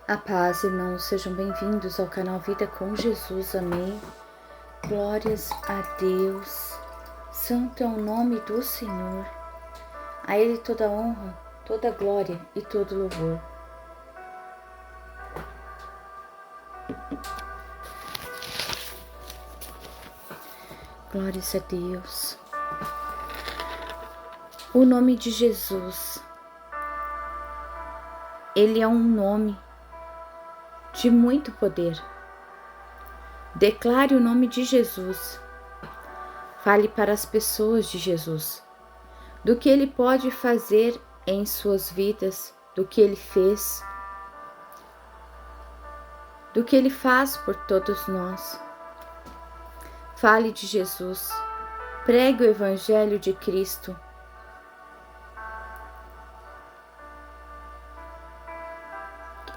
A paz, irmãos, sejam bem-vindos ao canal Vida com Jesus, amém. Glórias a Deus, santo é o nome do Senhor, a Ele toda honra, toda glória e todo louvor. Glórias a Deus. O nome de Jesus, Ele é um nome de muito poder. Declare o nome de Jesus. Fale para as pessoas de Jesus, do que Ele pode fazer em suas vidas, do que Ele fez, do que Ele faz por todos nós. Fale de Jesus. Pregue o Evangelho de Cristo.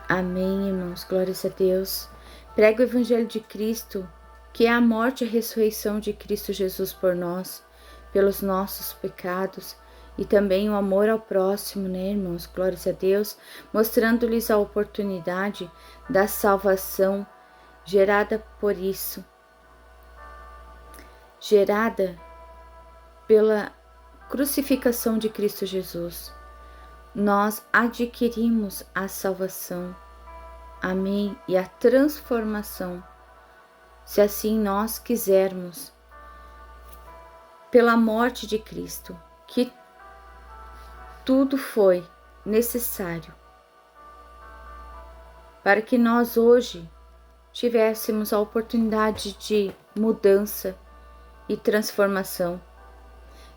Amém, irmãos, glórias a Deus. Pregue o Evangelho de Cristo, que é a morte e a ressurreição de Cristo Jesus por nós, pelos nossos pecados, e também o amor ao próximo, né, irmãos, glórias a Deus, mostrando-lhes a oportunidade da salvação gerada por isso, gerada pela crucificação de Cristo Jesus. Nós adquirimos a salvação, amém, e a transformação, se assim nós quisermos, pela morte de Cristo, que tudo foi necessário para que nós hoje tivéssemos a oportunidade de mudança e transformação.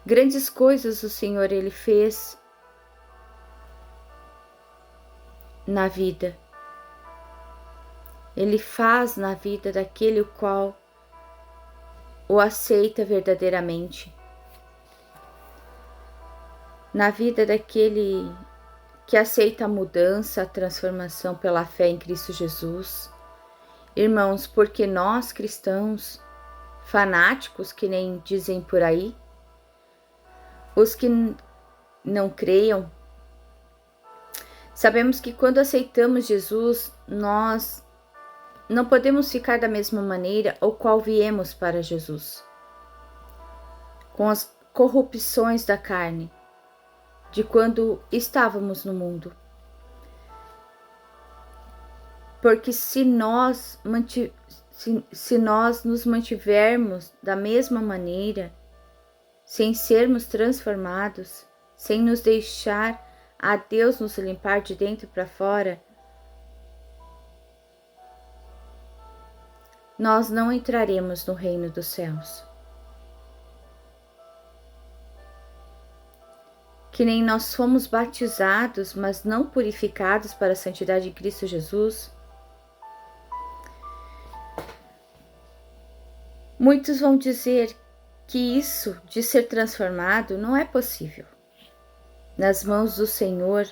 Grandes coisas o Senhor Ele fez na vida. Ele faz na vida daquele o qual o aceita verdadeiramente. Na vida daquele que aceita a mudança, a transformação pela fé em Cristo Jesus. Irmãos, porque nós cristãos, fanáticos, que nem dizem por aí, os que não creiam, sabemos que quando aceitamos Jesus, nós não podemos ficar da mesma maneira ou qual viemos para Jesus, com as corrupções da carne, de quando estávamos no mundo. Porque se nós nos mantivermos da mesma maneira, sem sermos transformados, sem nos deixar a Deus nos limpar de dentro para fora, nós não entraremos no reino dos céus. Que nem nós fomos batizados, mas não purificados para a santidade de Cristo Jesus. Muitos vão dizer que isso de ser transformado não é possível. Nas mãos do Senhor,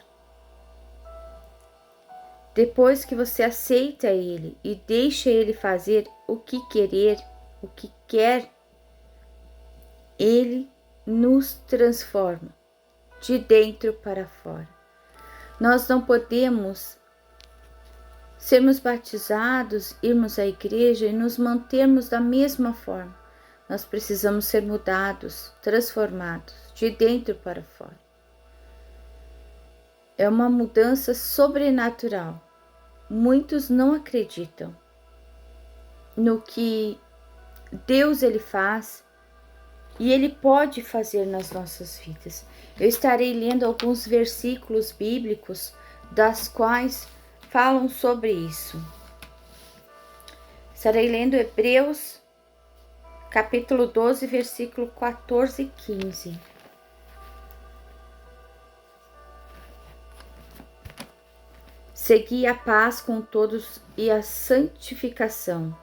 depois que você aceita Ele e deixa Ele fazer o que querer, o que quer, Ele nos transforma de dentro para fora. Nós não podemos sermos batizados, irmos à igreja e nos mantermos da mesma forma. Nós precisamos ser mudados, transformados de dentro para fora. É uma mudança sobrenatural. Muitos não acreditam no que Deus Ele faz e Ele pode fazer nas nossas vidas. Eu estarei lendo alguns versículos bíblicos das quais falam sobre isso. Estarei lendo Hebreus, capítulo 12, versículo 14 e 15. Segui a paz com todos e a santificação.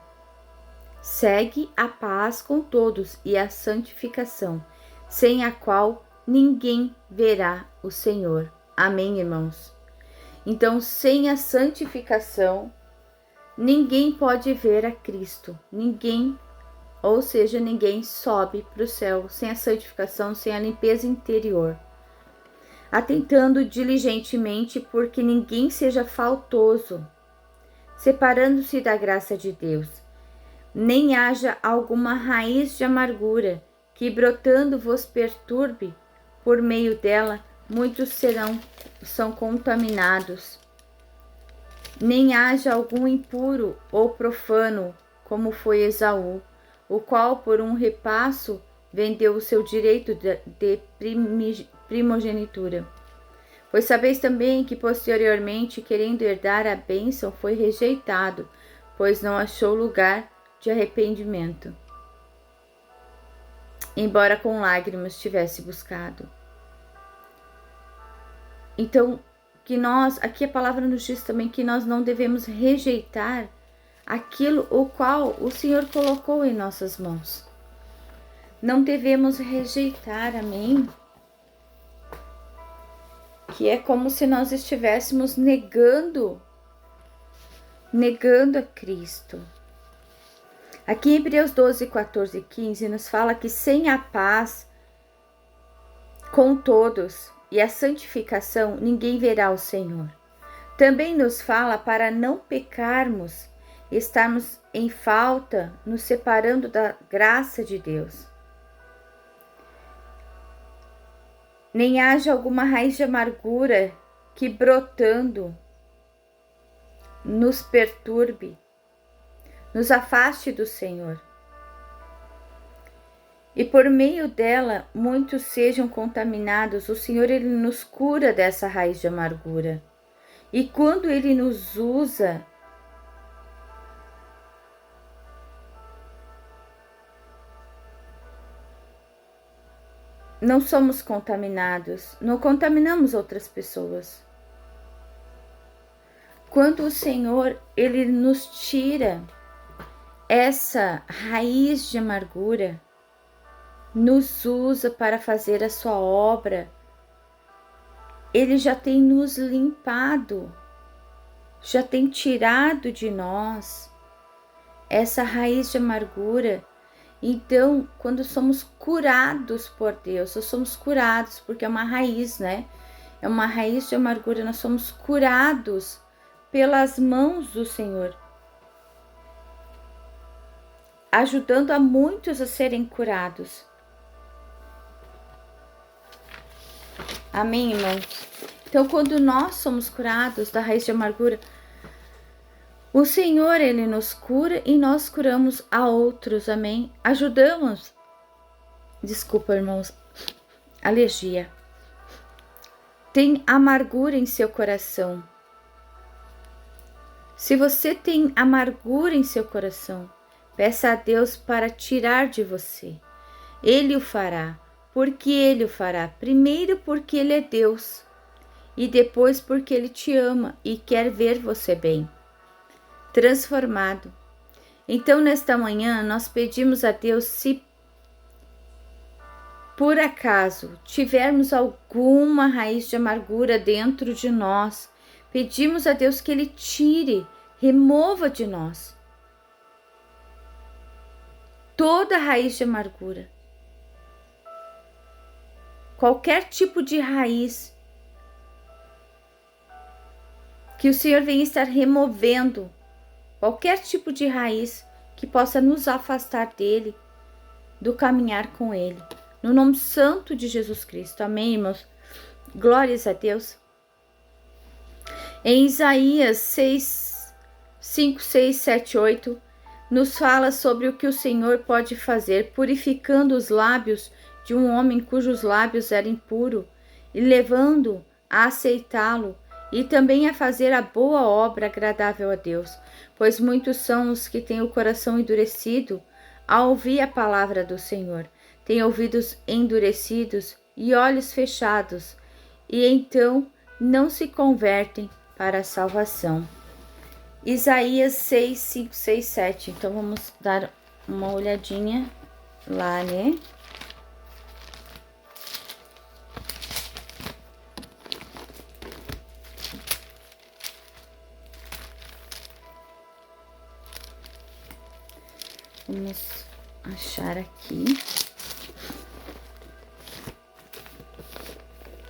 Segue a paz com todos e a santificação, sem a qual ninguém verá o Senhor. Amém, irmãos? Então, sem a santificação, ninguém pode ver a Cristo. Ninguém, ou seja, ninguém sobe para o céu sem a santificação, sem a limpeza interior. Atentando diligentemente porque ninguém seja faltoso, separando-se da graça de Deus. Nem haja alguma raiz de amargura, que brotando vos perturbe, por meio dela muitos são contaminados. Nem haja algum impuro ou profano, como foi Esaú, o qual por um repasso vendeu o seu direito de primogenitura. Pois sabeis também que posteriormente, querendo herdar a bênção, foi rejeitado, pois não achou lugar de arrependimento, embora com lágrimas tivesse buscado. Então, que nós, aqui a palavra nos diz também que nós não devemos rejeitar aquilo o qual o Senhor colocou em nossas mãos. Não devemos rejeitar, amém? Que é como se nós estivéssemos negando a Cristo. Aqui em Hebreus 12, 14 e 15 nos fala que sem a paz com todos e a santificação ninguém verá o Senhor. Também nos fala para não pecarmos, estarmos em falta, nos separando da graça de Deus. Nem haja alguma raiz de amargura que brotando nos perturbe, nos afaste do Senhor. E por meio dela muitos sejam contaminados. O Senhor, Ele nos cura dessa raiz de amargura. E quando Ele nos usa, não somos contaminados, não contaminamos outras pessoas. Quando o Senhor, Ele nos tira essa raiz de amargura, nos usa para fazer a sua obra, Ele já tem nos limpado, já tem tirado de nós essa raiz de amargura. Então, quando somos curados por Deus, nós somos curados porque é uma raiz, né? É uma raiz de amargura, nós somos curados pelas mãos do Senhor, ajudando a muitos a serem curados. Amém, irmãos? Então, quando nós somos curados da raiz de amargura, o Senhor, Ele nos cura e nós curamos a outros, amém? Ajudamos. Desculpa, irmãos. Alergia. Tem amargura em seu coração. Se você tem amargura em seu coração, peça a Deus para tirar de você. Ele o fará. Por que Ele o fará? Primeiro porque Ele é Deus. E depois porque Ele te ama e quer ver você bem, transformado. Então, nesta manhã, nós pedimos a Deus, se por acaso tivermos alguma raiz de amargura dentro de nós, pedimos a Deus que Ele tire, remova de nós toda raiz de amargura. Qualquer tipo de raiz que o Senhor venha estar removendo, qualquer tipo de raiz que possa nos afastar dele, do caminhar com ele. No nome santo de Jesus Cristo. Amém, irmãos? Glórias a Deus. Em Isaías 5, 6, 7, 8, nos fala sobre o que o Senhor pode fazer, purificando os lábios de um homem cujos lábios eram impuros, e levando a aceitá-lo, e também a fazer a boa obra agradável a Deus. Pois muitos são os que têm o coração endurecido ao ouvir a palavra do Senhor, têm ouvidos endurecidos e olhos fechados, e então não se convertem para a salvação. Isaías 6, 5, 6, 7. Então vamos dar uma olhadinha lá, né? Vamos achar aqui.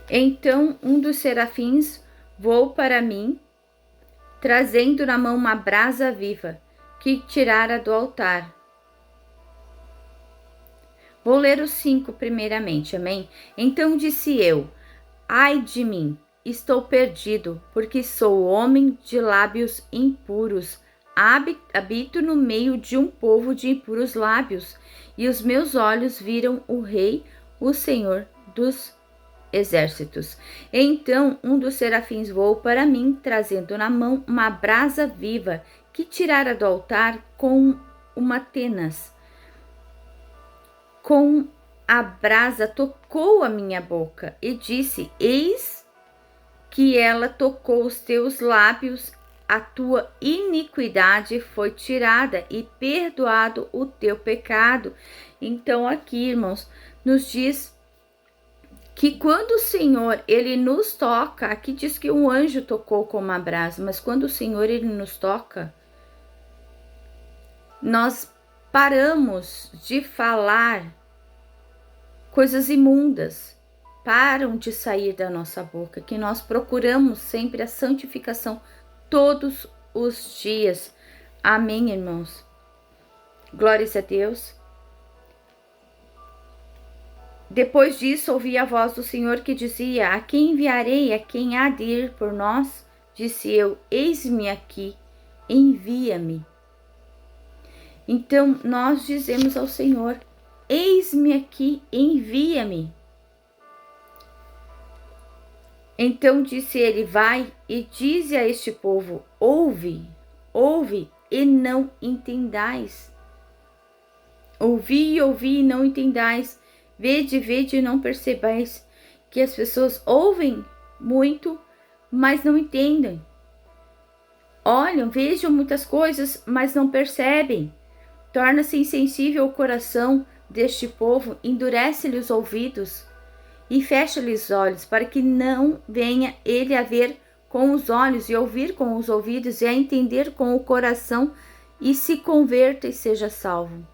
Então um dos serafins voou para mim, trazendo na mão uma brasa viva, que tirara do altar. Vou ler os 5 primeiramente, amém? Então disse eu: ai de mim, estou perdido, porque sou homem de lábios impuros. Habito no meio de um povo de impuros lábios, e os meus olhos viram o Rei, o Senhor dos exércitos. Então um dos serafins voou para mim, trazendo na mão uma brasa viva, que tirara do altar com uma tenaz. Com a brasa tocou a minha boca e disse: eis que ela tocou os teus lábios, a tua iniquidade foi tirada e perdoado o teu pecado. Então aqui, irmãos, nos diz que quando o Senhor, ele nos toca, aqui diz que um anjo tocou com uma brasa, mas quando o Senhor, ele nos toca, nós paramos de falar coisas imundas, param de sair da nossa boca, que nós procuramos sempre a santificação todos os dias. Amém, irmãos? Glórias a Deus. Depois disso, ouvi a voz do Senhor que dizia: a quem enviarei? A quem há de ir por nós? Disse eu: eis-me aqui, envia-me. Então nós dizemos ao Senhor: eis-me aqui, envia-me. Então disse ele: vai e dize a este povo: ouve, ouve e não entendais. Ouvi e não entendais. Vede, vede e não percebais. Que as pessoas ouvem muito, mas não entendem. Olham, vejam muitas coisas, mas não percebem. Torna-se insensível o coração deste povo, endurece-lhe os ouvidos e fecha-lhe os olhos, para que não venha ele a ver com os olhos e ouvir com os ouvidos e a entender com o coração e se converta e seja salvo.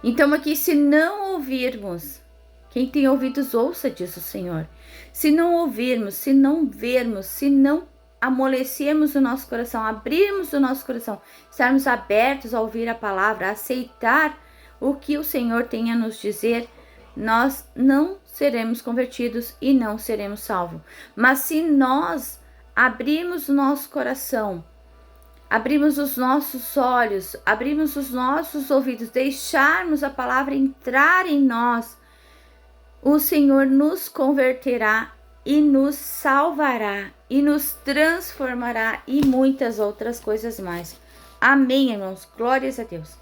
Então aqui, se não ouvirmos, quem tem ouvidos ouça, diz o Senhor. Se não ouvirmos, se não vermos, se não amolecermos o nosso coração, abrirmos o nosso coração, estarmos abertos a ouvir a palavra, a aceitar o que o Senhor tem a nos dizer, nós não seremos convertidos e não seremos salvos. Mas se nós abrirmos o nosso coração, abrimos os nossos olhos, abrimos os nossos ouvidos, deixarmos a palavra entrar em nós, o Senhor nos converterá e nos salvará e nos transformará e muitas outras coisas mais. Amém, irmãos? Glórias a Deus.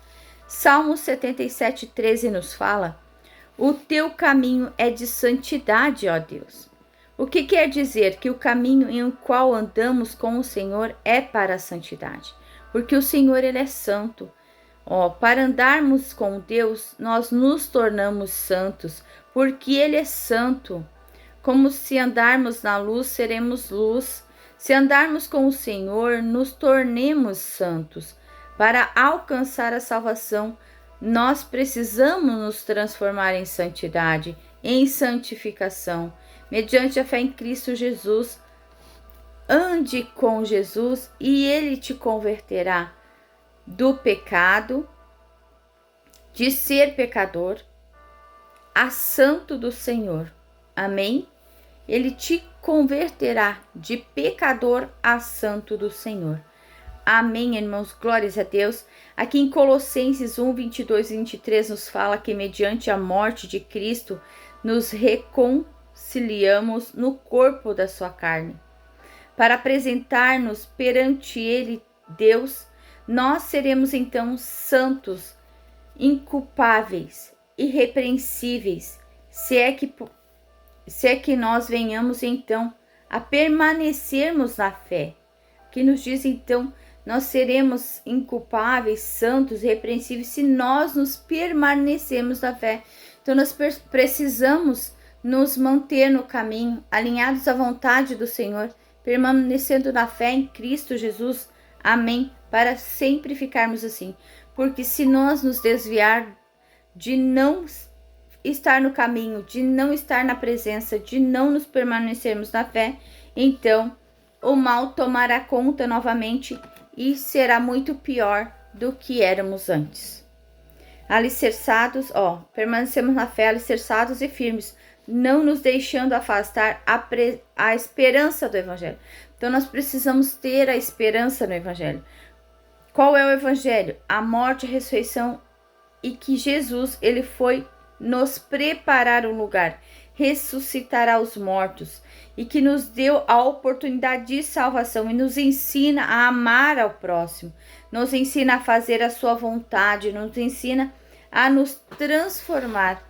Salmo 77:13 nos fala: o teu caminho é de santidade, ó Deus. O que quer dizer? Que o caminho em qual andamos com o Senhor é para a santidade, porque o Senhor, ele é santo. Para andarmos com Deus, nós nos tornamos santos, porque ele é santo. Como se andarmos na luz, seremos luz. Se andarmos com o Senhor, nos tornemos santos. Para alcançar a salvação, nós precisamos nos transformar em santidade, em santificação, mediante a fé em Cristo Jesus. Ande com Jesus e ele te converterá do pecado, de ser pecador, a santo do Senhor. Amém? Ele te converterá de pecador a santo do Senhor. Amém, irmãos? Glórias a Deus. Aqui em Colossenses 1, 22 e 23 nos fala que mediante a morte de Cristo nos reconciliamos no corpo da sua carne. Para apresentar-nos perante ele, Deus, nós seremos então santos, inculpáveis, irrepreensíveis, se é que nós venhamos então a permanecermos na fé. Que nos diz então, nós seremos inculpáveis, santos, irrepreensíveis se nós nos permanecermos na fé. Então nós precisamos nos manter no caminho, alinhados à vontade do Senhor, permanecendo na fé em Cristo Jesus. Amém? Para sempre ficarmos assim. Porque se nós nos desviar de não estar no caminho, de não estar na presença, de não nos permanecermos na fé, então o mal tomará conta novamente e será muito pior do que éramos antes. Alicerçados, permanecemos na fé, alicerçados e firmes, não nos deixando afastar a esperança do Evangelho. Então, nós precisamos ter a esperança no Evangelho. Qual é o Evangelho? A morte, a ressurreição e que Jesus, ele foi nos preparar um lugar, ressuscitará os mortos e que nos deu a oportunidade de salvação e nos ensina a amar ao próximo, nos ensina a fazer a sua vontade, nos ensina a nos transformar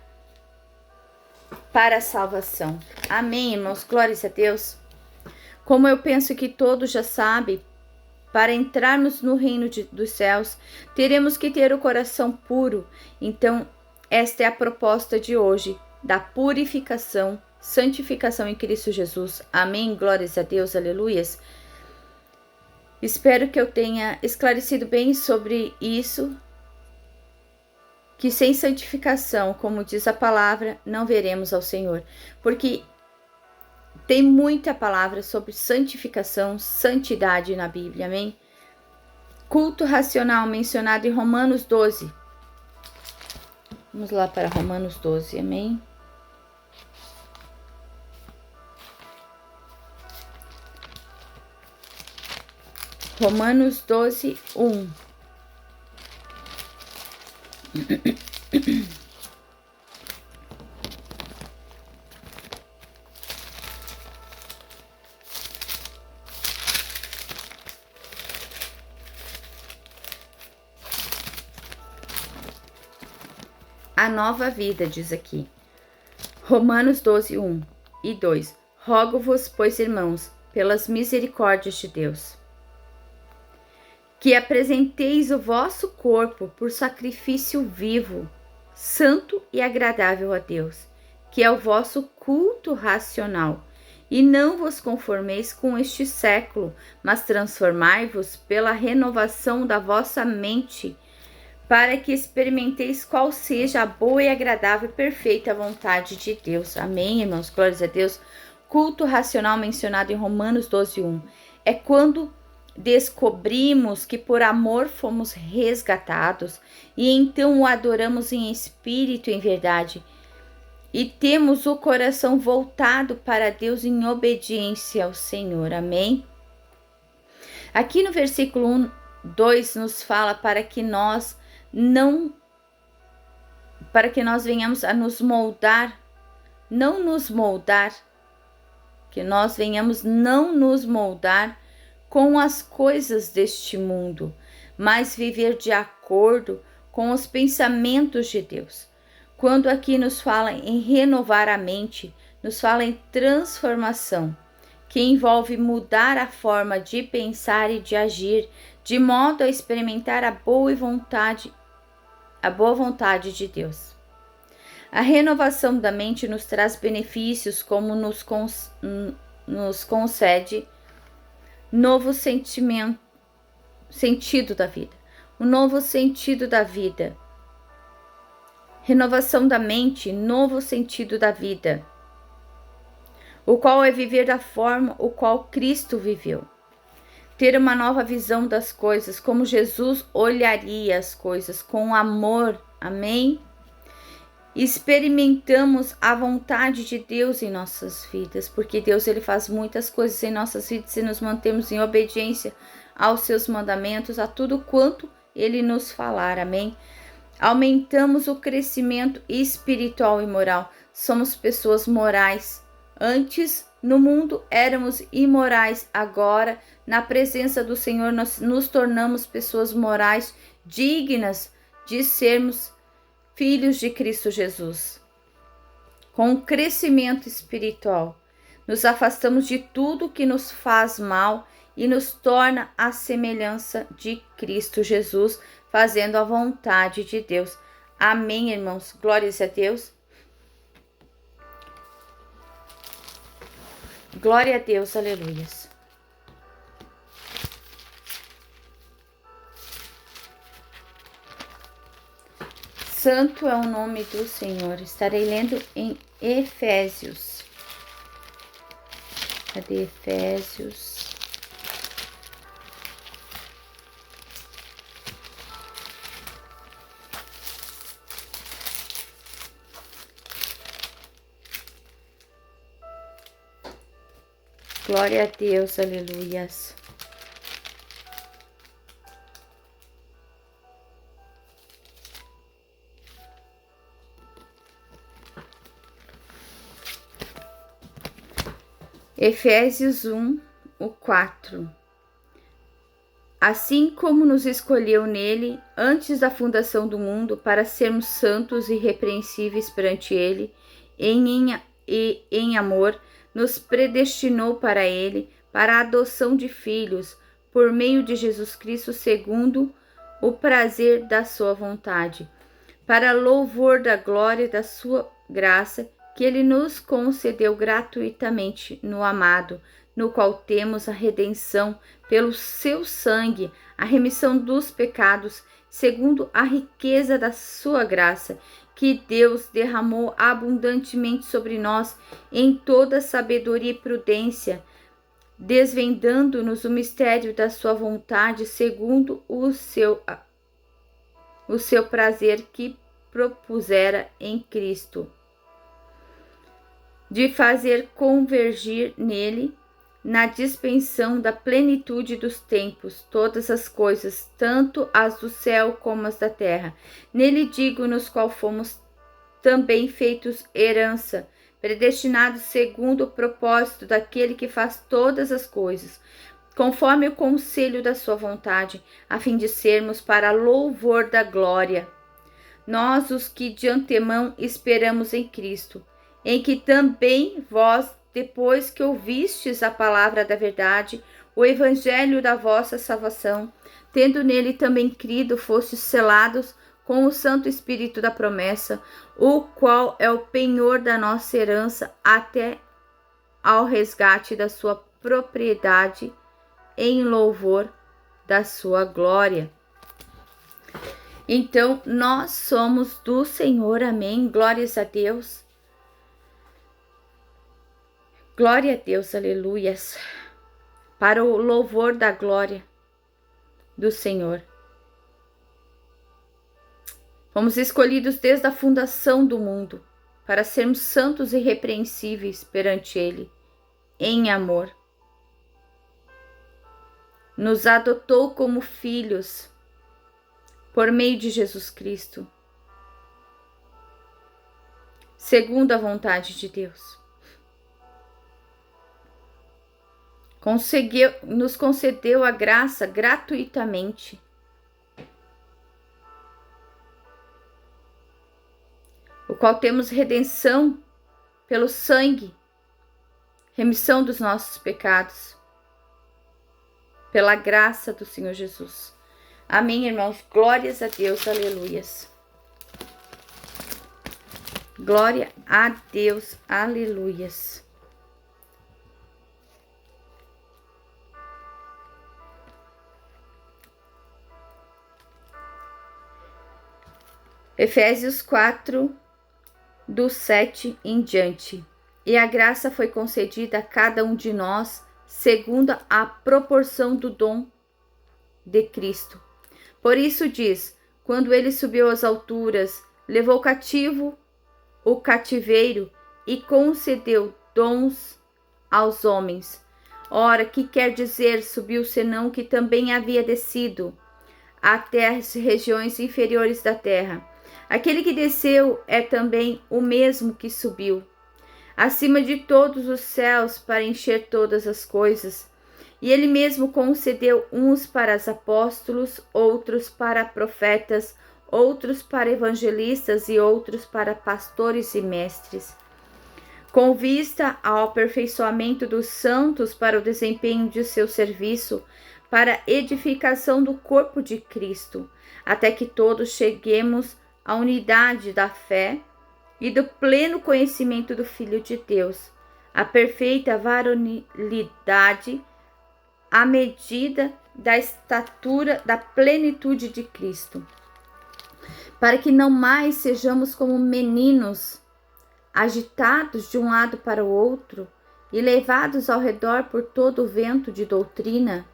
para a salvação. Amém, irmãos? Glórias a Deus. Como eu penso que todos já sabem, para entrarmos no reino dos céus, teremos que ter o coração puro. Então, esta é a proposta de hoje, da purificação, santificação em Cristo Jesus. Amém? Glórias a Deus, aleluias. Espero que eu tenha esclarecido bem sobre isso, que sem santificação, como diz a palavra, não veremos ao Senhor. Porque tem muita palavra sobre santificação, santidade na Bíblia, amém? Culto racional mencionado em Romanos 12. Vamos lá para Romanos 12, amém? Romanos 12, 1. A nova vida, diz aqui. Romanos 12, 1 e 2. Rogo-vos, pois, irmãos, pelas misericórdias de Deus, que apresenteis o vosso corpo por sacrifício vivo, santo e agradável a Deus, que é o vosso culto racional. E não vos conformeis com este século, mas transformai-vos pela renovação da vossa mente, para que experimenteis qual seja a boa e agradável e perfeita vontade de Deus. Amém, irmãos? Glórias a Deus. Culto racional mencionado em Romanos 12, 1. É quando descobrimos que por amor fomos resgatados e então o adoramos em espírito e em verdade. E temos o coração voltado para Deus em obediência ao Senhor. Amém? Aqui no versículo 2 nos fala para que nós venhamos a nos moldar, não nos moldar, que nós venhamos não nos moldar com as coisas deste mundo, mas viver de acordo com os pensamentos de Deus. Quando aqui nos fala em renovar a mente, nos fala em transformação, que envolve mudar a forma de pensar e de agir, de modo a experimentar a boa vontade de Deus. A renovação da mente nos traz benefícios, como nos concede novo sentido da vida. O novo sentido da vida. Renovação da mente, novo sentido da vida, o qual é viver da forma o qual Cristo viveu. Ter uma nova visão das coisas, como Jesus olharia as coisas, com amor. Amém? Experimentamos a vontade de Deus em nossas vidas, porque Deus ele faz muitas coisas em nossas vidas e nos mantemos em obediência aos seus mandamentos, a tudo quanto ele nos falar. Amém? Aumentamos o crescimento espiritual e moral. Somos pessoas morais. Antes, no mundo, éramos imorais. Agora, na presença do Senhor, nós nos tornamos pessoas morais, dignas de sermos filhos de Cristo Jesus. Com o crescimento espiritual, nos afastamos de tudo que nos faz mal e nos torna a semelhança de Cristo Jesus, fazendo a vontade de Deus. Amém, irmãos? Glórias a Deus. Glória a Deus, aleluias. Santo é o nome do Senhor. Estarei lendo em Efésios. Cadê Efésios? Glória a Deus, aleluias. Efésios 1, o 4. Assim como nos escolheu nele antes da fundação do mundo para sermos santos e irrepreensíveis perante ele, em amor, nos predestinou para ele, para a adoção de filhos, por meio de Jesus Cristo, segundo o prazer da sua vontade, para louvor da glória da sua graça, que ele nos concedeu gratuitamente no amado, no qual temos a redenção pelo seu sangue, a remissão dos pecados, segundo a riqueza da sua graça, que Deus derramou abundantemente sobre nós em toda sabedoria e prudência, desvendando-nos o mistério da sua vontade, segundo o seu prazer que propusera em Cristo, de fazer convergir nele, na dispensação da plenitude dos tempos, todas as coisas, tanto as do céu como as da terra. Nele digo, nos qual fomos também feitos herança, predestinados segundo o propósito daquele que faz todas as coisas, conforme o conselho da sua vontade, a fim de sermos para louvor da glória. Nós, os que de antemão esperamos em Cristo, em que também vós, depois que ouvistes a palavra da verdade, o evangelho da vossa salvação, tendo nele também crido, fostes selados com o Santo Espírito da promessa, o qual é o penhor da nossa herança até ao resgate da sua propriedade, em louvor da sua glória. Então, nós somos do Senhor, amém? Glórias a Deus. Glória a Deus, aleluias, para o louvor da glória do Senhor. Fomos escolhidos desde a fundação do mundo para sermos santos e irrepreensíveis perante Ele, em amor. Nos adotou como filhos por meio de Jesus Cristo, segundo a vontade de Deus. Nos concedeu a graça gratuitamente. O qual temos redenção pelo sangue, remissão dos nossos pecados, pela graça do Senhor Jesus. Amém, irmãos? Glórias a Deus, aleluias. Glória a Deus, aleluias. Efésios 4, do 7 em diante. E a graça foi concedida a cada um de nós, segundo a proporção do dom de Cristo. Por isso diz, quando ele subiu às alturas, levou cativo o cativeiro e concedeu dons aos homens. Ora, que quer dizer subiu, senão que também havia descido até as regiões inferiores da terra. Aquele que desceu é também o mesmo que subiu acima de todos os céus para encher todas as coisas. E ele mesmo concedeu uns para os apóstolos, outros para profetas, outros para evangelistas e outros para pastores e mestres, com vista ao aperfeiçoamento dos santos para o desempenho de seu serviço, para a edificação do corpo de Cristo, até que todos cheguemos à unidade da fé e do pleno conhecimento do Filho de Deus, a perfeita varonilidade, à medida da estatura da plenitude de Cristo, para que não mais sejamos como meninos, agitados de um lado para o outro e levados ao redor por todo o vento de doutrina.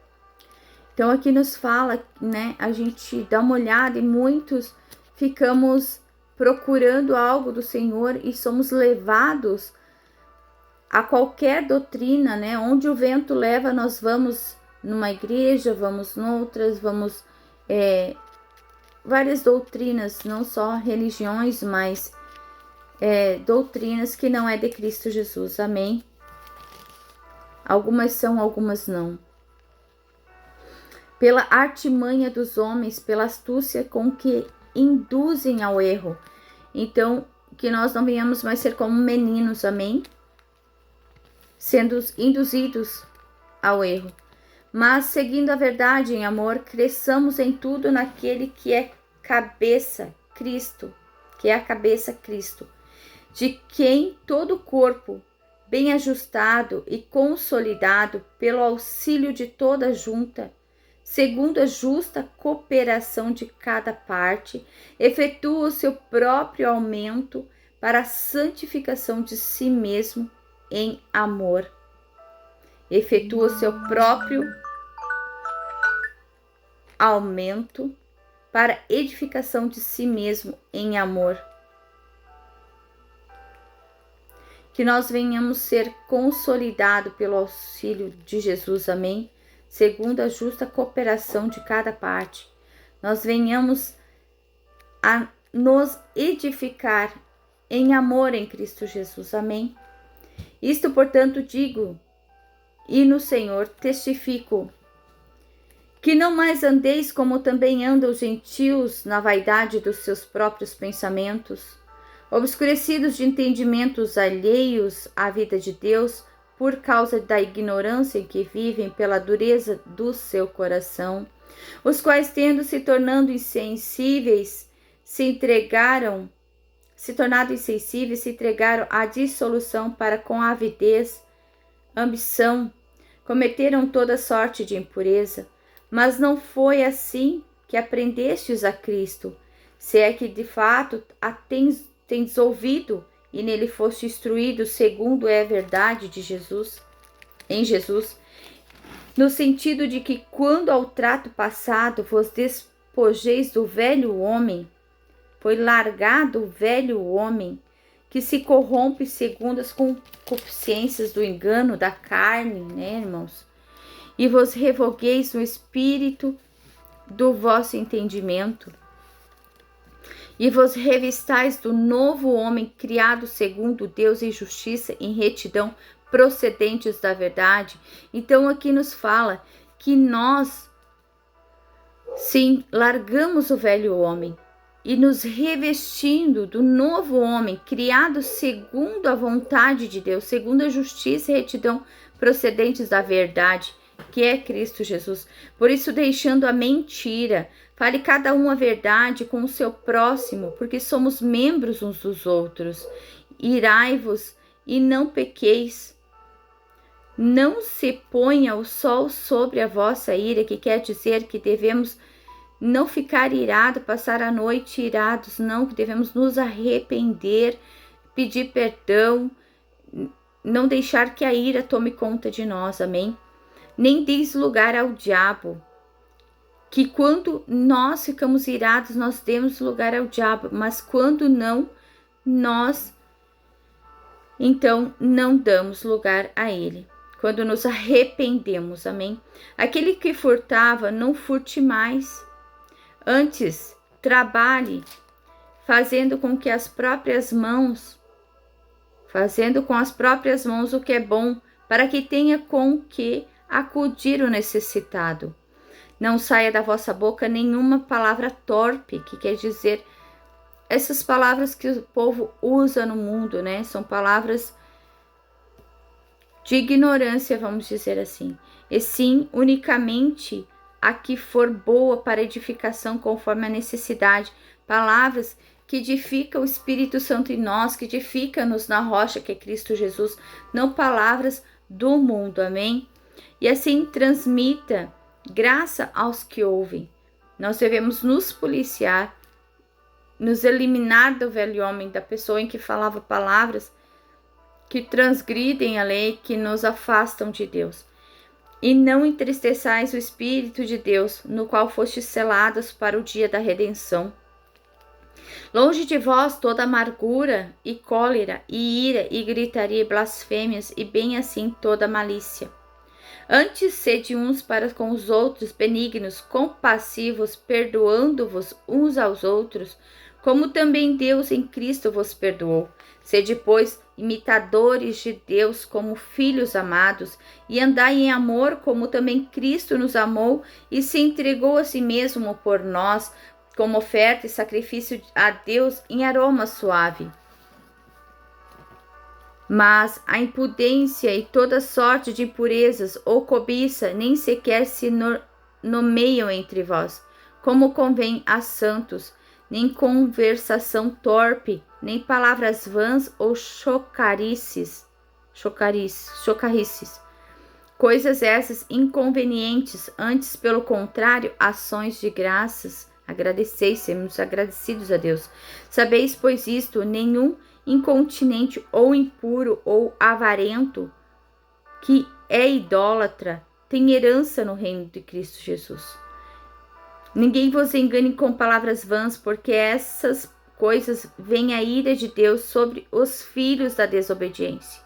Então aqui nos fala, né, a gente dá uma olhada e muitos ficamos procurando algo do Senhor e somos levados a qualquer doutrina, né? Onde o vento leva, nós vamos numa igreja, vamos noutras, vamos várias doutrinas, não só religiões, mas doutrinas que não é de Cristo Jesus, amém? Algumas são, algumas não. Pela artimanha dos homens, pela astúcia com que induzem ao erro. Então, que nós não venhamos mais ser como meninos, amém? Sendo induzidos ao erro. Mas, seguindo a verdade em amor, cresçamos em tudo naquele que é cabeça, Cristo, que é a cabeça, Cristo, de quem todo o corpo, bem ajustado e consolidado pelo auxílio de toda a junta, segundo a justa cooperação de cada parte, efetua o seu próprio aumento para a santificação de si mesmo em amor. Efetua o seu próprio aumento para a edificação de si mesmo em amor. Que nós venhamos ser consolidados pelo auxílio de Jesus, amém? Segundo a justa cooperação de cada parte, nós venhamos a nos edificar em amor em Cristo Jesus, amém? Isto, portanto, digo, e no Senhor testifico, que não mais andeis como também andam os gentios na vaidade dos seus próprios pensamentos, obscurecidos de entendimentos alheios à vida de Deus, por causa da ignorância em que vivem pela dureza do seu coração, os quais, tendo se tornado insensíveis, se entregaram à dissolução para com avidez, ambição, cometeram toda sorte de impureza, mas não foi assim que aprendestes a Cristo, se é que de fato a tens ouvido e nele foste instruído segundo é a verdade de Jesus, em Jesus, no sentido de que quando ao trato passado vos despojeis do velho homem, foi largado o velho homem, que se corrompe segundo as concupiscências do engano da carne, né, irmãos? E vos revogueis no espírito do vosso entendimento, e vos revistais do novo homem, criado segundo Deus em justiça, em retidão, procedentes da verdade. Então aqui nos fala que nós, sim, largamos o velho homem e nos revestindo do novo homem, criado segundo a vontade de Deus, segundo a justiça e retidão, procedentes da verdade, que é Cristo Jesus. Por isso, deixando a mentira, fale cada um a verdade com o seu próximo, porque somos membros uns dos outros. Irai-vos e não pequeis. Não se ponha o sol sobre a vossa ira, que quer dizer que devemos não ficar irado, passar a noite irados, não, que devemos nos arrepender, pedir perdão, não deixar que a ira tome conta de nós, amém? Nem deis lugar ao diabo, que quando nós ficamos irados, nós demos lugar ao diabo, mas quando não, nós, então, não damos lugar a ele. Quando nos arrependemos, amém? Aquele que furtava, não furte mais. Antes, trabalhe, fazendo com as próprias mãos o que é bom, para que tenha com que acudir o necessitado. Não saia da vossa boca nenhuma palavra torpe, que quer dizer essas palavras que o povo usa no mundo, né? São palavras de ignorância, vamos dizer assim. E sim, unicamente a que for boa para edificação conforme a necessidade. Palavras que edificam o Espírito Santo em nós, que edificam-nos na rocha que é Cristo Jesus, não palavras do mundo, amém? E assim transmita graça aos que ouvem. Nós devemos nos policiar, nos eliminar do velho homem, da pessoa em que falava palavras que transgridem a lei, que nos afastam de Deus. E não entristeçais o Espírito de Deus, no qual fostes selados para o dia da redenção. Longe de vós toda amargura e cólera e ira e gritaria e blasfêmias e bem assim toda malícia. Antes sede uns para com os outros benignos, compassivos, perdoando-vos uns aos outros, como também Deus em Cristo vos perdoou. Sede, pois, imitadores de Deus como filhos amados, e andai em amor como também Cristo nos amou e se entregou a si mesmo por nós, como oferta e sacrifício a Deus em aroma suave. Mas a impudência e toda sorte de impurezas ou cobiça nem sequer se nomeiam entre vós, como convém a santos, nem conversação torpe, nem palavras vãs ou chocarrices, coisas essas inconvenientes, antes pelo contrário, ações de graças, agradeceis, sermos agradecidos a Deus. Sabeis, pois isto, nenhum incontinente ou impuro ou avarento, que é idólatra, tem herança no reino de Cristo Jesus. Ninguém vos engane com palavras vãs, porque essas coisas vêm a ira de Deus sobre os filhos da desobediência.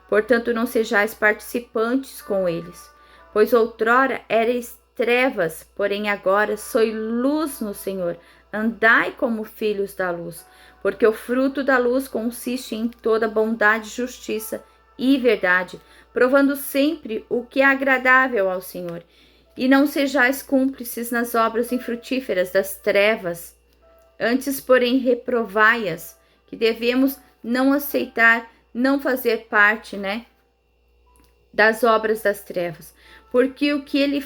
Portanto, não sejais participantes com eles, pois outrora erais trevas, porém agora sois luz no Senhor. Andai como filhos da luz, porque o fruto da luz consiste em toda bondade, justiça e verdade, provando sempre o que é agradável ao Senhor. E não sejais cúmplices nas obras infrutíferas das trevas, antes, porém, reprovai-as, que devemos não aceitar, não fazer parte, das obras das trevas, porque o que eles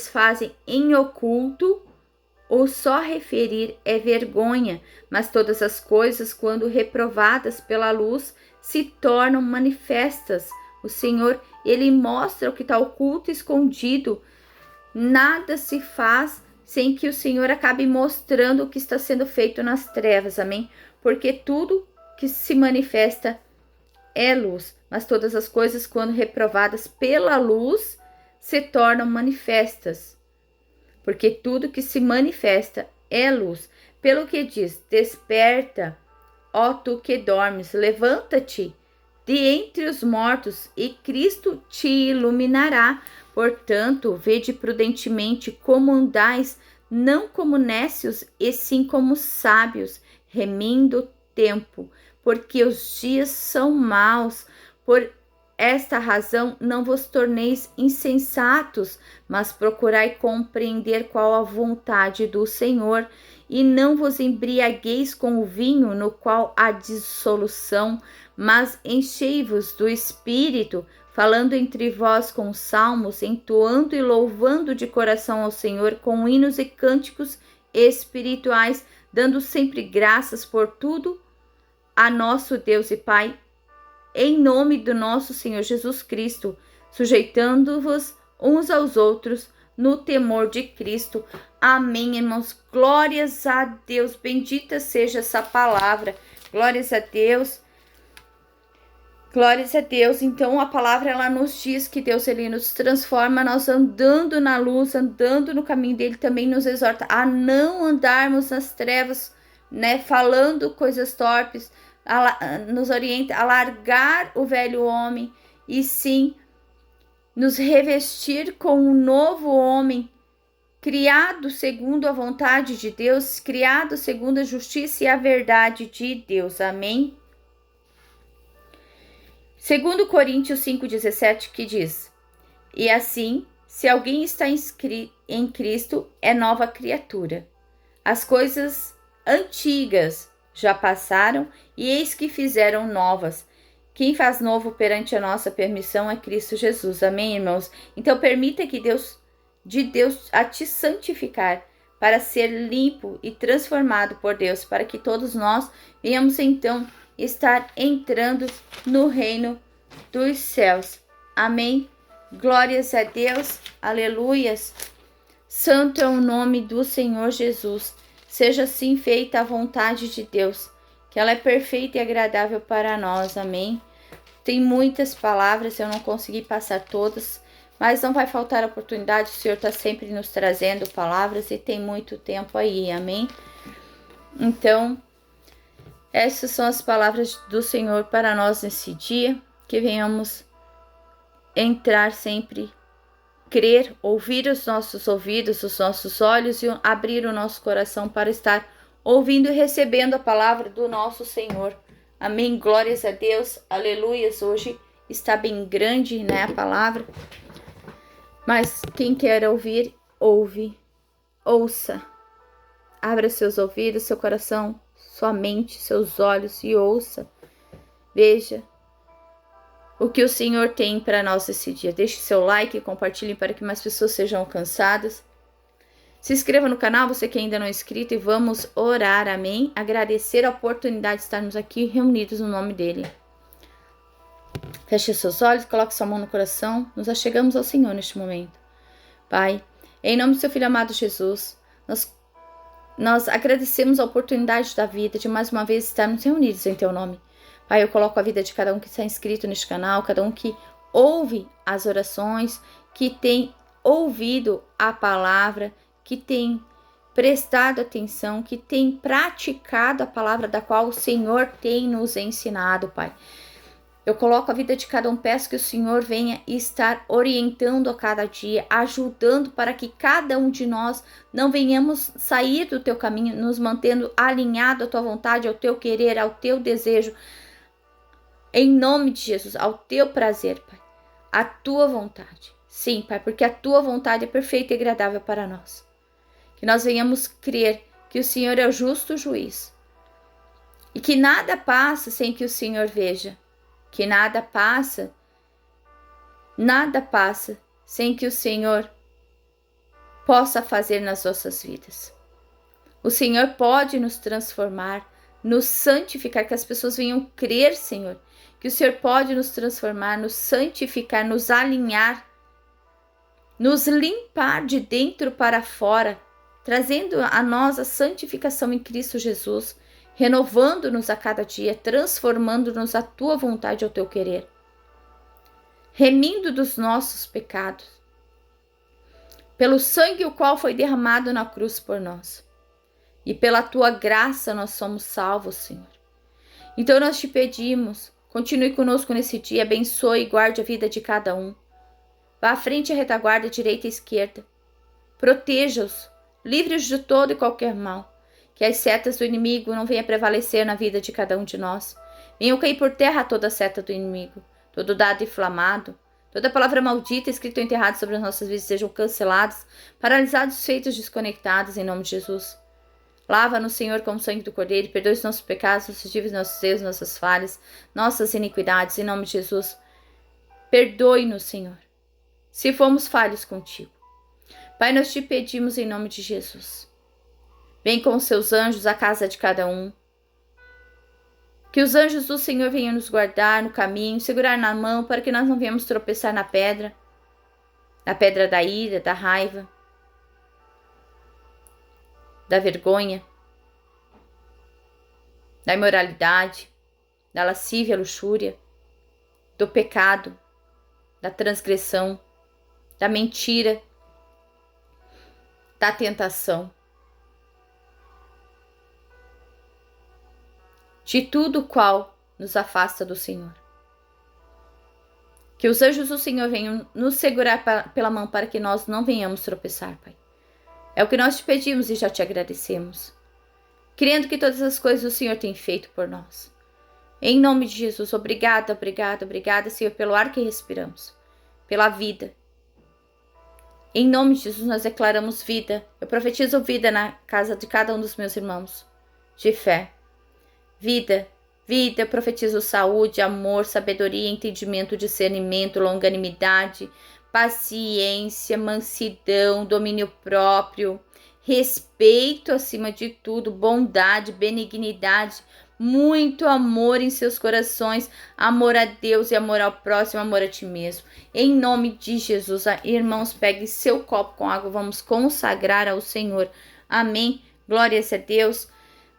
fazem em oculto, ou só referir é vergonha, mas todas as coisas, quando reprovadas pela luz, se tornam manifestas. O Senhor, Ele mostra o que está oculto e escondido. Nada se faz sem que o Senhor acabe mostrando o que está sendo feito nas trevas, amém? Porque tudo que se manifesta é luz, mas todas as coisas, quando reprovadas pela luz, se tornam manifestas. Porque tudo que se manifesta é luz. Pelo que diz, desperta, ó tu que dormes, levanta-te de entre os mortos, e Cristo te iluminará. Portanto, vede prudentemente como andais, não como nécios, e sim como sábios, remindo o tempo, porque os dias são maus. Por esta razão, não vos torneis insensatos, mas procurai compreender qual a vontade do Senhor, e não vos embriagueis com o vinho, no qual há dissolução, mas enchei-vos do Espírito, falando entre vós com salmos, entoando e louvando de coração ao Senhor com hinos e cânticos espirituais, dando sempre graças por tudo a nosso Deus e Pai, em nome do nosso Senhor Jesus Cristo, sujeitando-vos uns aos outros no temor de Cristo. Amém, irmãos. Glórias a Deus. Bendita seja essa palavra. Glórias a Deus. Glórias a Deus. Então a palavra ela nos diz que Deus ele nos transforma, nós andando na luz, andando no caminho dele, também nos exorta a não andarmos nas trevas, falando coisas torpes, nos orienta a largar o velho homem e sim nos revestir com um novo homem, criado segundo a vontade de Deus, criado segundo a justiça e a verdade de Deus. Amém? 2 Coríntios 5,17, que diz: e assim, se alguém está em Cristo, é nova criatura. As coisas antigas já passaram e eis que fizeram novas. Quem faz novo perante a nossa permissão é Cristo Jesus. Amém, irmãos? Então permita que Deus a te santificar, para ser limpo e transformado por Deus, para que todos nós venhamos então estar entrando no reino dos céus. Amém? Glórias a Deus. Aleluias. Santo é o nome do Senhor Jesus. Seja assim feita a vontade de Deus, que ela é perfeita e agradável para nós. Amém? Tem muitas palavras, eu não consegui passar todas, mas não vai faltar oportunidade, o Senhor está sempre nos trazendo palavras e tem muito tempo aí, amém? Então, essas são as palavras do Senhor para nós nesse dia, que venhamos entrar sempre, crer, ouvir os nossos ouvidos, os nossos olhos e abrir o nosso coração para estar ouvindo e recebendo a palavra do nosso Senhor. Amém, glórias a Deus, aleluias. Hoje está bem grande, né, a palavra, mas quem quer ouvir, ouve, ouça. Abra seus ouvidos, seu coração, sua mente, seus olhos e ouça. Veja o que o Senhor tem para nós esse dia. Deixe seu like e compartilhe para que mais pessoas sejam alcançadas. Se inscreva no canal, você que ainda não é inscrito, e vamos orar, amém? Agradecer a oportunidade de estarmos aqui reunidos no nome dele. Feche seus olhos, coloque sua mão no coração. Nos achegamos ao Senhor neste momento. Pai, em nome do seu Filho amado Jesus, nós agradecemos a oportunidade da vida de mais uma vez estarmos reunidos em teu nome. Pai, eu coloco a vida de cada um que está inscrito neste canal, cada um que ouve as orações, que tem ouvido a palavra, que tem prestado atenção, que tem praticado a palavra da qual o Senhor tem nos ensinado, Pai. Eu coloco a vida de cada um, peço que o Senhor venha estar orientando a cada dia, ajudando para que cada um de nós não venhamos sair do teu caminho, nos mantendo alinhado à tua vontade, ao teu querer, ao teu desejo, em nome de Jesus, ao teu prazer, Pai, à tua vontade. Sim, Pai, porque a tua vontade é perfeita e agradável para nós. Que nós venhamos crer que o Senhor é o justo juiz e que nada passa sem que o Senhor veja. Que nada passa sem que o Senhor possa fazer nas nossas vidas. O Senhor pode nos transformar, nos santificar, que as pessoas venham crer, Senhor, que o Senhor pode nos transformar, nos santificar, nos alinhar, nos limpar de dentro para fora, trazendo a nós a santificação em Cristo Jesus, renovando-nos a cada dia, transformando-nos à tua vontade, ao teu querer, remindo dos nossos pecados, pelo sangue o qual foi derramado na cruz por nós, e pela tua graça nós somos salvos, Senhor. Então nós te pedimos, continue conosco nesse dia, abençoe e guarde a vida de cada um, vá à frente e retaguarda, direita e esquerda, proteja-os, livre-os de todo e qualquer mal. Que as setas do inimigo não venham prevalecer na vida de cada um de nós. Venham cair por terra toda a seta do inimigo, todo dado inflamado, toda palavra maldita escrita ou enterrada sobre as nossas vidas sejam cancelados, paralisados, feitos, desconectados em nome de Jesus. Lava-nos, Senhor, com o sangue do Cordeiro, perdoe os nossos pecados, nossos dívidas, nossos erros, nossas falhas, nossas iniquidades, em nome de Jesus. Perdoe-nos, Senhor, se fomos falhos contigo. Pai, nós te pedimos em nome de Jesus. Vem com os seus anjos à casa de cada um. Que os anjos do Senhor venham nos guardar no caminho, segurar na mão, para que nós não venhamos tropeçar na pedra da ira, da raiva, da vergonha, da imoralidade, da lascívia, luxúria, do pecado, da transgressão, da mentira, da tentação. De tudo qual nos afasta do Senhor. Que os anjos do Senhor venham nos segurar pela mão para que nós não venhamos tropeçar, Pai. É o que nós te pedimos e já te agradecemos. Crendo que todas as coisas o Senhor tem feito por nós. Em nome de Jesus, obrigada, obrigada, obrigada, Senhor, pelo ar que respiramos, pela vida. Em nome de Jesus, nós declaramos vida. Eu profetizo vida na casa de cada um dos meus irmãos, de fé. Vida, eu profetizo saúde, amor, sabedoria, entendimento, discernimento, longanimidade, paciência, mansidão, domínio próprio, respeito acima de tudo, bondade, benignidade, muito amor em seus corações, amor a Deus e amor ao próximo, amor a ti mesmo. Em nome de Jesus, irmãos, pegue seu copo com água, vamos consagrar ao Senhor. Amém. Glórias a Deus.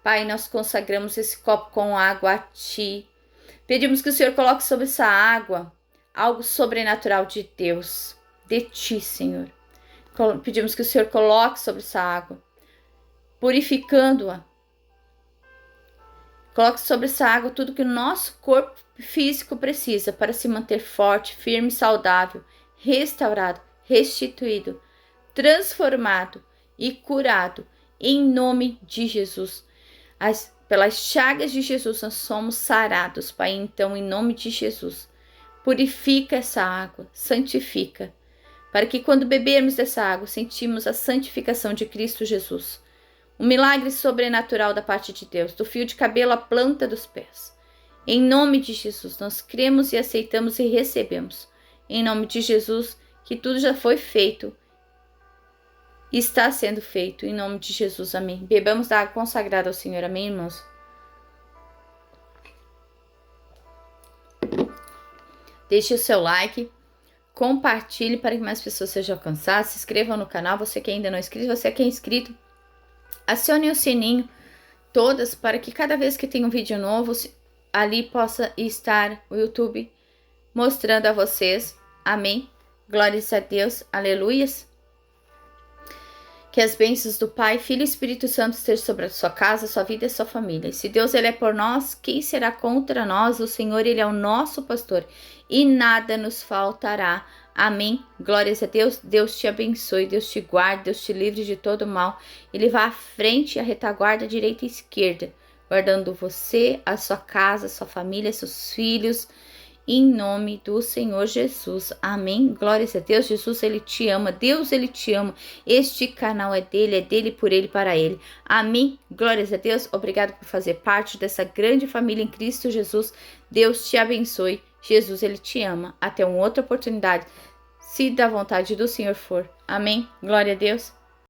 Pai, nós consagramos esse copo com água a Ti. Pedimos que o Senhor coloque sobre essa água algo sobrenatural de Deus. de ti, Senhor. Pedimos que o Senhor coloque sobre essa água, purificando-a. Coloque sobre essa água tudo que o nosso corpo físico precisa para se manter forte, firme, saudável, restaurado, restituído, transformado e curado, em nome de Jesus. Pelas chagas de Jesus nós somos sarados, Pai. Então, em nome de Jesus, purifica essa água, santifica, para que quando bebermos dessa água, sentimos a santificação de Cristo Jesus. Um milagre sobrenatural da parte de Deus, do fio de cabelo à planta dos pés. Em nome de Jesus, nós cremos e aceitamos e recebemos. Em nome de Jesus, que tudo já foi feito e está sendo feito. Em nome de Jesus, amém. Bebamos da água consagrada ao Senhor, amém, irmãos? Deixe o seu like, compartilhe para que mais pessoas sejam alcançadas, se inscrevam no canal, você que ainda não é inscrito, você que é inscrito, acione o sininho todas para que cada vez que tem um vídeo novo, ali possa estar o YouTube mostrando a vocês, amém? Glórias a Deus, aleluias. Que as bênçãos do Pai, Filho e Espírito Santo estejam sobre a sua casa, sua vida e sua família. E se Deus ele é por nós, quem será contra nós? O Senhor ele é o nosso pastor e nada nos faltará. Amém. Glórias a Deus. Deus te abençoe, Deus te guarde, Deus te livre de todo mal. Ele vá à frente e à retaguarda, direita e esquerda, guardando você, a sua casa, a sua família, seus filhos. Em nome do Senhor Jesus, amém, glórias a Deus. Jesus ele te ama, Deus ele te ama, este canal é dele por ele, para ele, amém, glórias a Deus. Obrigado por fazer parte dessa grande família em Cristo Jesus. Deus te abençoe, Jesus ele te ama. Até uma outra oportunidade, se da vontade do Senhor for, amém, glória a Deus.